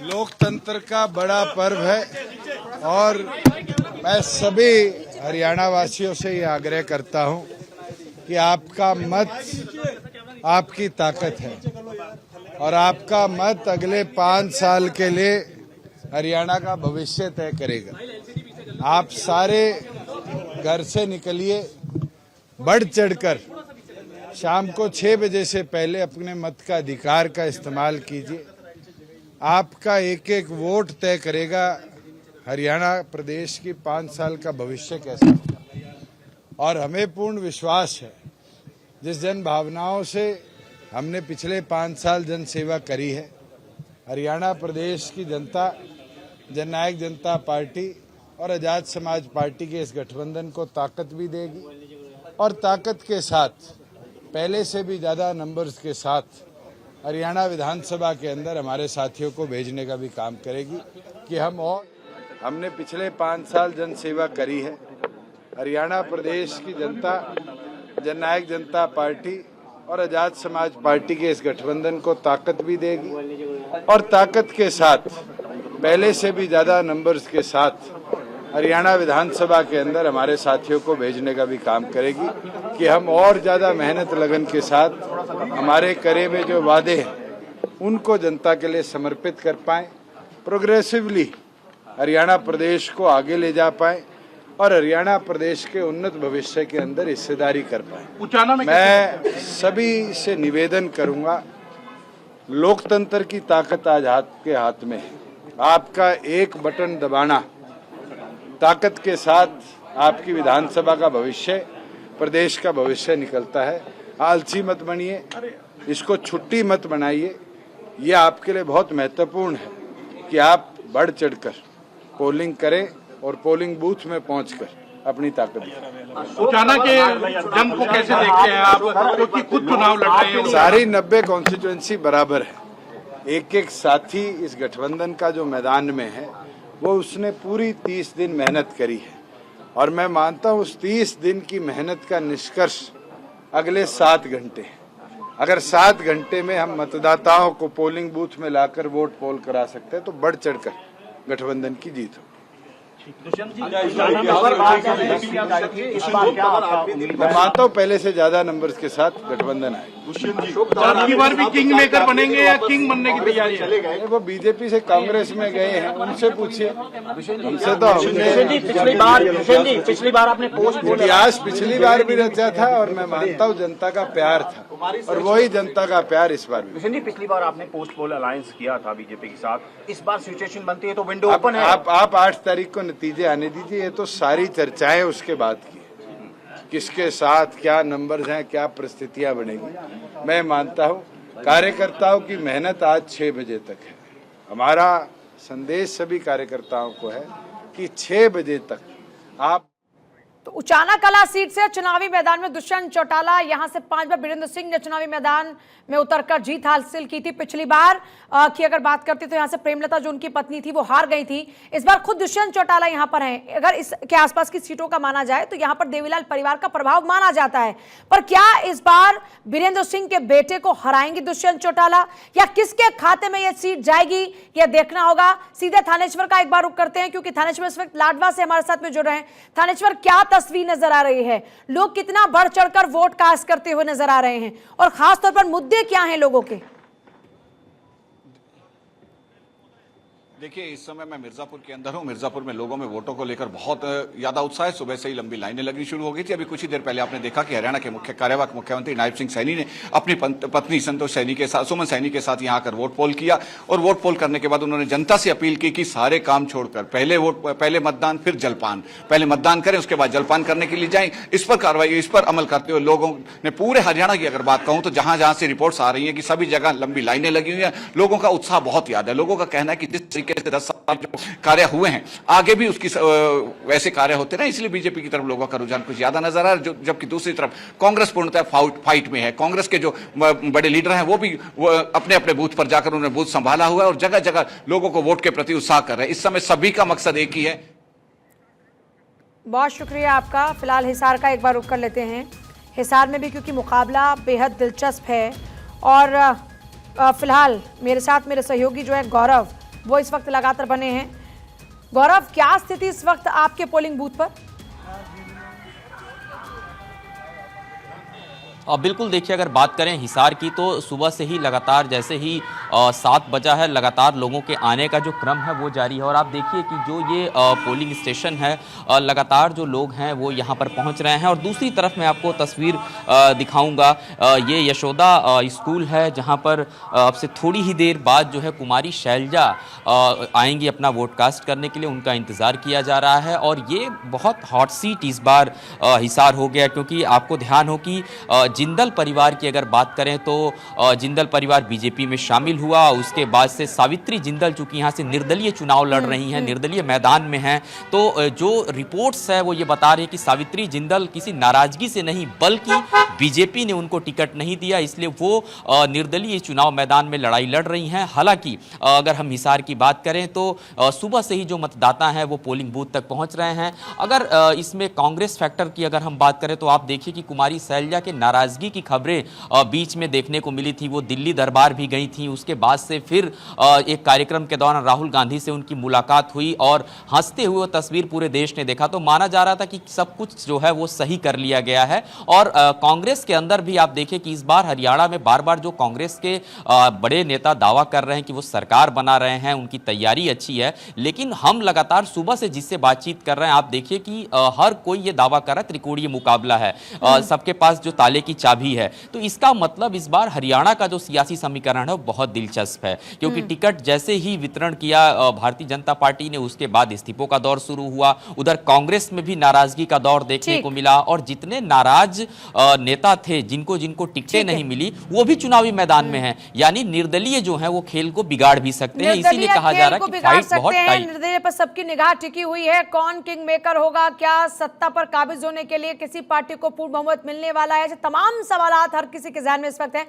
लोकतंत्र का बड़ा पर्व है और मैं सभी हरियाणा वासियों से ये आग्रह करता हूं कि आपका मत आपकी ताकत है और आपका मत अगले 5 साल के लिए हरियाणा का भविष्य तय करेगा। आप सारे घर से निकलिए, बढ़ चढ़कर शाम को 6 बजे से पहले अपने मत का अधिकार का इस्तेमाल कीजिए। आपका एक एक वोट तय करेगा हरियाणा प्रदेश की 5 साल का भविष्य कैसा होगा। और हमें पूर्ण विश्वास है, जिस जन भावनाओं से हमने पिछले 5 साल जन सेवा करी है, हरियाणा प्रदेश की जनता जननायक जनता पार्टी और आजाद समाज पार्टी के इस गठबंधन को ताकत भी देगी और ताकत के साथ पहले से भी ज़्यादा नंबर्स के साथ हरियाणा विधानसभा के अंदर हमारे साथियों को भेजने का भी काम करेगी कि हमने पिछले 5 साल जन सेवा करी है। हरियाणा प्रदेश की जनता जननायक जनता पार्टी और आजाद समाज पार्टी के इस गठबंधन को ताकत भी देगी और ताकत के साथ पहले से भी ज़्यादा नंबर्स के साथ हरियाणा विधानसभा के अंदर हमारे साथियों को भेजने का भी काम करेगी कि हम और ज़्यादा मेहनत लगन के साथ हमारे करे हुए जो वादे हैं उनको जनता के लिए समर्पित कर पाएं, प्रोग्रेसिवली हरियाणा प्रदेश को आगे ले जा पाएं और हरियाणा प्रदेश के उन्नत भविष्य के अंदर हिस्सेदारी कर पाएं। मैं सभी से निवेदन करूंगा, लोकतंत्र की ताकत आज आपके हाथ में है। आपका एक बटन दबाना ताकत के साथ आपकी विधानसभा का भविष्य, प्रदेश का भविष्य निकलता है। आलसी मत बनिए, इसको छुट्टी मत बनाइए। ये आपके लिए बहुत महत्वपूर्ण है कि आप बढ़ चढ़कर पोलिंग करें और पोलिंग बूथ में पहुंचकर अपनी ताकत दिखाएं। उचाना के जंग को कैसे देखते हैं आप, क्योंकि खुद चुनाव लड़ रहे हैं? सारी 90 कॉन्स्टिट्यूएंसी बराबर है। एक एक साथी इस गठबंधन का जो मैदान में है वो उसने पूरी 30 दिन मेहनत करी है और मैं मानता हूँ उस 30 दिन की मेहनत का निष्कर्ष अगले 7 घंटे। अगर 7 घंटे में हम मतदाताओं को पोलिंग बूथ में लाकर वोट पोल करा सकते हैं तो बढ़ चढ़कर गठबंधन की जीत हो। मैं मानता हूँ पहले से ज्यादा नंबर्स के साथ गठबंधन आए। की बार भी किंग मेकर बनेंगे या किंग बनने की तैयारी है? वो बीजेपी से कांग्रेस में गए हैं, उनसे पूछिए। उनसे तो पिछली बार आपने पोस्ट इतिहास पिछली बार भी रचा था और मैं मानता हूँ जनता का प्यार था और वही जनता का प्यार इस बार भी। पिछली बार आपने पोस्ट पोल अलायंस किया था बीजेपी के साथ, इस बार सिचुएशन बनती है तो विंडो ओपन है। आप 8 तारीख को नतीजे आने दीजिए। ये तो सारी चर्चाएं उसके बाद की, किसके साथ क्या नंबर्स हैं, क्या परिस्थितियां बनेगी। मैं मानता हूं कार्यकर्ताओं की मेहनत आज 6 बजे तक है। हमारा संदेश सभी कार्यकर्ताओं को है कि 6 बजे तक आप। तो उचाना कला सीट से चुनावी मैदान में दुष्यंत चौटाला, यहां से 5 बार वीरेंद्र सिंह ने चुनावी मैदान में उतरकर जीत हासिल की थी। पिछली बार की अगर बात करते तो यहां से प्रेमलता जो उनकी पत्नी थी वो हार गई थी। इस बार खुद दुष्यंत चौटाला यहां पर हैं। अगर इसके आसपास की सीटों का माना जाए तो यहां पर देवीलाल परिवार का प्रभाव माना जाता है, पर क्या इस बार वीरेंद्र सिंह के बेटे को हराएंगे दुष्यंत चौटाला या किसके खाते में यह सीट जाएगी, यह देखना होगा। सीधे थानेश्वर का एक बार रुख करते हैं क्योंकि थानेश्वर इस वक्त लाडवा से हमारे साथ में जुड़ रहे हैं। थानेश्वर, क्या तस्वीर नजर आ रही है? लोग कितना बढ़ चढ़कर वोट कास्ट करते हुए नजर आ रहे हैं और खासतौर पर मुद्दे क्या हैं लोगों के? देखिए, इस समय मैं मिर्जापुर के अंदर हूं। मिर्जापुर में लोगों में वोटों को लेकर बहुत ज्यादा उत्साह है। सुबह से ही लंबी लाइनें लगनी शुरू हो गई थी। अभी कुछ ही देर पहले आपने देखा कि हरियाणा के मुख्य कार्यवाहक मुख्यमंत्री नायब सिंह सैनी ने अपनी पत्नी संतोष सैनी के साथ, सुमन सैनी के साथ यहां आकर वोट पोल किया और वोट पोल करने के बाद उन्होंने जनता से अपील की कि सारे काम छोड़कर पहले मतदान फिर जलपान, पहले मतदान करें उसके बाद जलपान करने के लिए जाएं। इस पर कार्रवाई, इस पर अमल करते हुए लोगों ने पूरे हरियाणा की अगर बात कहूं तो जहां जहां से रिपोर्ट्स आ रही है कि सभी जगह लंबी लाइनें लगी हुई है, लोगों का उत्साह बहुत ज्यादा है। लोगों का कहना है कि जिस तरीके से 10 साल कार्य हुए हैं आगे भी उसकी वैसे कार्य होते ना, इसलिए बीजेपी की तरफ लोगों का रुझान कुछ ज्यादा नजर आ रहा है। जबकि दूसरी तरफ कांग्रेस पूर्णतः फाइट में है। कांग्रेस के जो बड़े लीडर हैं वो भी अपने अपने बूथ पर जाकर उन्होंने बूथ संभाला हुआ है और जगह जगह लोगों को वोट के प्रति उत्साह कर रहे हैं। इस समय सभी का मकसद एक ही है। बहुत शुक्रिया आपका। फिलहाल हिसार का एक बार रुक कर लेते हैं। हिसार में भी क्योंकि मुकाबला बेहद दिलचस्प है और फिलहाल मेरे साथ मेरे सहयोगी जो है गौरव वो इस वक्त लगातार बने हैं। गौरव, क्या स्थिति इस वक्त आपके पोलिंग बूथ पर? बिल्कुल, देखिए अगर बात करें हिसार की तो सुबह से ही लगातार जैसे ही 7 बजा है लगातार लोगों के आने का जो क्रम है वो जारी है। और आप देखिए कि जो ये पोलिंग स्टेशन है लगातार जो लोग हैं वो यहाँ पर पहुँच रहे हैं। और दूसरी तरफ मैं आपको तस्वीर दिखाऊंगा, ये यशोदा स्कूल है जहाँ पर अब से थोड़ी ही देर बाद जो है कुमारी शैलजा आएंगी अपना वोट कास्ट करने के लिए, उनका इंतज़ार किया जा रहा है। और ये बहुत हॉट सीट इस बार हिसार हो गया, क्योंकि आपको ध्यान हो कि जिंदल परिवार की अगर बात करें तो जिंदल परिवार बीजेपी में शामिल हुआ। उसके बाद से सावित्री जिंदल चूंकि यहाँ से निर्दलीय चुनाव लड़ रही हैं, निर्दलीय मैदान में हैं, तो जो रिपोर्ट्स है वो ये बता रही है कि सावित्री जिंदल किसी नाराजगी से नहीं बल्कि बीजेपी ने उनको टिकट नहीं दिया, इसलिए वो निर्दलीय चुनाव मैदान में लड़ाई लड़ रही हैं। हालांकि अगर हम हिसार की बात करें तो सुबह से ही जो मतदाता हैं वो पोलिंग बूथ तक पहुंच रहे हैं। अगर इसमें कांग्रेस फैक्टर की अगर हम बात करें तो आप देखिए कि कुमारी शैलजा के नाराजगी की खबरें बीच में देखने को मिली थी। वो दिल्ली दरबार भी गई थी, उसके बाद से फिर एक कार्यक्रम के दौरान राहुल गांधी से उनकी मुलाकात हुई और हंसते हुए वो तस्वीर पूरे देश ने देखा। तो माना जा रहा था कि सब कुछ जो है वो सही कर लिया गया है। और कांग्रेस के अंदर भी आप देखें कि इस बार हरियाणा में बार बार जो कांग्रेस के बड़े नेता दावा कर रहे हैं कि वो सरकार बना रहे हैं, उनकी तैयारी अच्छी है, लेकिन हम लगातार सुबह से जिससे बातचीत कर रहे हैं आप देखिए कि हर कोई ये दावा कर रहा है त्रिकोणीय मुकाबला है, सबके पास जो ताले की चाबी है। तो इसका मतलब इस बार हरियाणा का जो सियासी समीकरण है वो बहुत दिलचस्प है, क्योंकि टिकट जैसे ही वितरण किया भारतीय जनता पार्टी ने, उसके बाद इस्तीफों का दौर शुरू हुआ। उधर कांग्रेस में भी नाराजगी का दौर देखने को मिला और जितने नाराज नेता थे जिनको जिनको टिकटें नहीं मिली वो भी चुनावी मैदान में हैं। यानी निर्दलीय जो है वो खेल को बिगाड़ भी सकते हैं, इसीलिए कहा जा रहा है कि फाइट बहुत टाइट। निर्दलीय पर सबकी निगाह टिकी हुई है। कौन किंग मेकर होगा, क्या सत्ता पर काबिज होने के लिए किसी पार्टी को पूर्ण बहुमत मिलने वाला है, ऐसे तमाम सवालात हर किसी के ज़हन में इस वक्त हैं।